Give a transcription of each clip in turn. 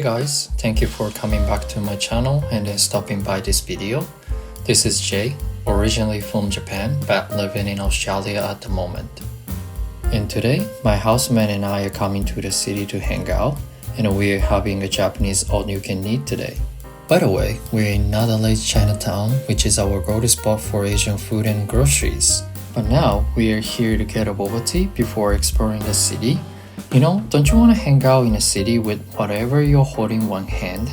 Hey guys, thank you for coming back to my channel and then stopping by this video. This is Jay, originally from Japan but living in Australia at the moment. And today, my housemate and I are coming to the city to hang out and we're having a Japanese all-you-can-eat today. By the way, we're in Adelaide Chinatown, which is our go-to spot for Asian food and groceries. But now, we are here to get a boba tea before exploring the city. You know, don't you want to hang out in a city with whatever you're holding in one hand?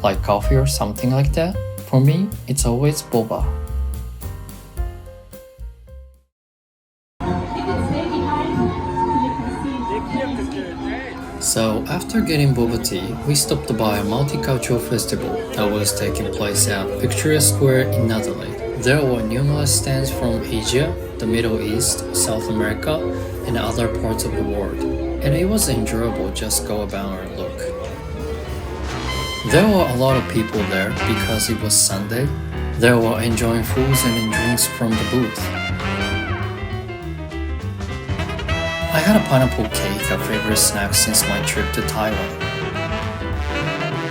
Like coffee or something like that? For me, it's always boba. So after getting boba tea, we stopped by a multicultural festival that was taking place at Victoria Square in Adelaide. There were numerous stands from Asia, the Middle East, South America, and other parts of the world. And it was enjoyable just go about and look. There were a lot of people there because it was Sunday. They were enjoying foods and drinks from the booth. I had a pineapple cake, a favorite snack since my trip to Thailand.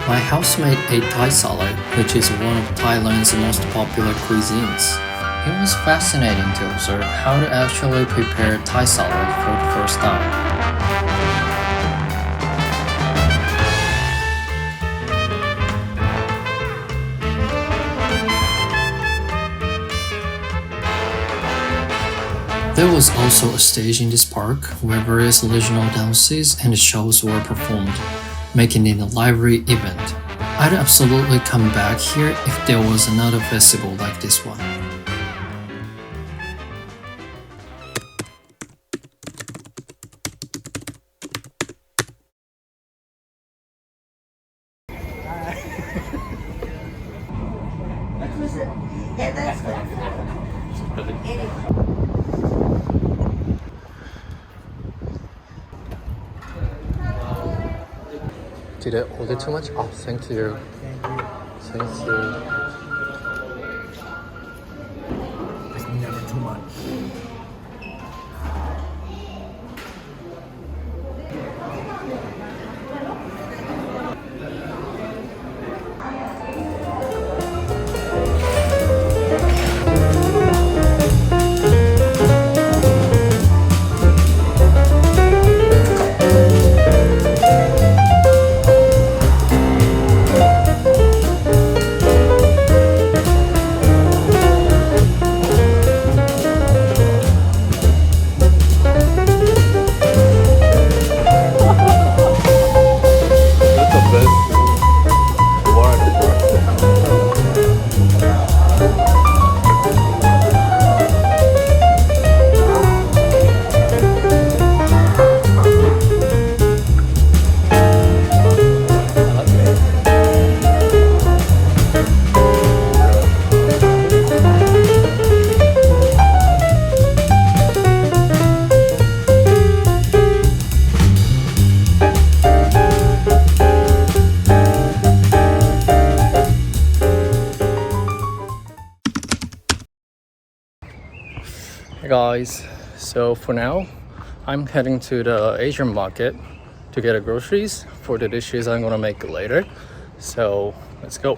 My housemate ate Thai salad, which is one of Thailand's most popular cuisines. It was fascinating to observe how to actually prepare Thai salad for the first time. There was also a stage in this park where various regional dances and shows were performed, making it a lively event. I'd absolutely come back here if there was another festival like this one. Did I order too much? Oh, thank you. Thank you. It's never too much. Hey guys, so for now, I'm heading to the Asian market to get groceries for the dishes I'm gonna make later. So let's go.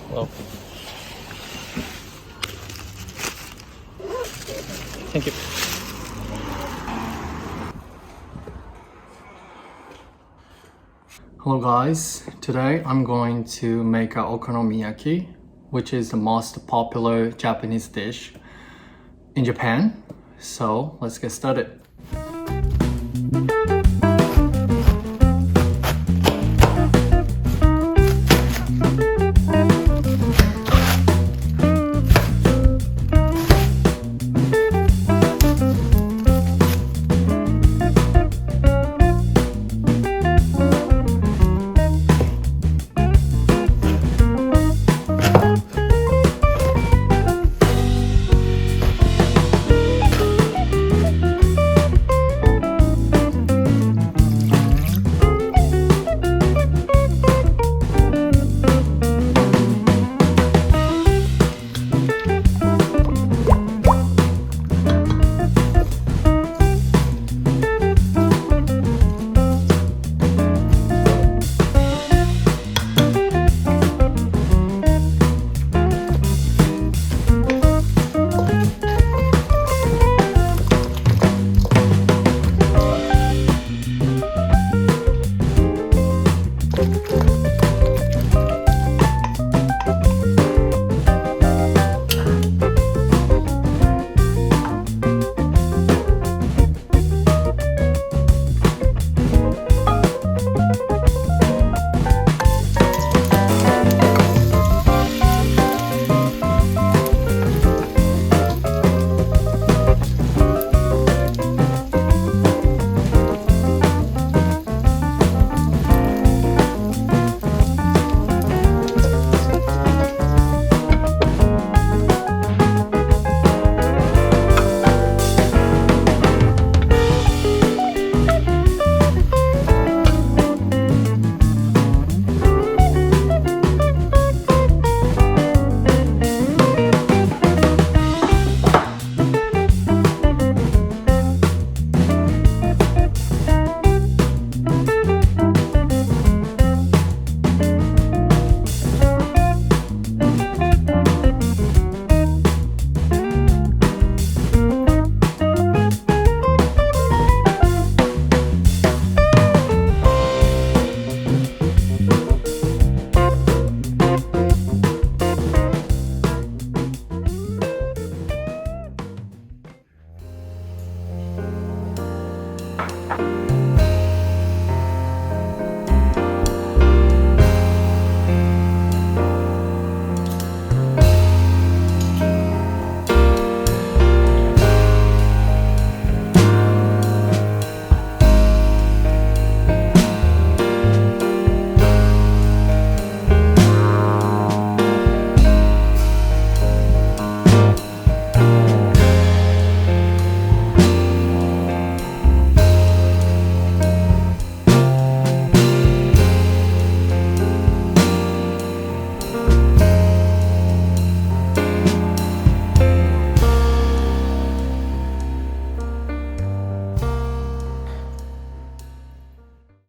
Well, thank you. Hello guys, today I'm going to make a okonomiyaki, which is the most popular Japanese dish in Japan. So let's get started.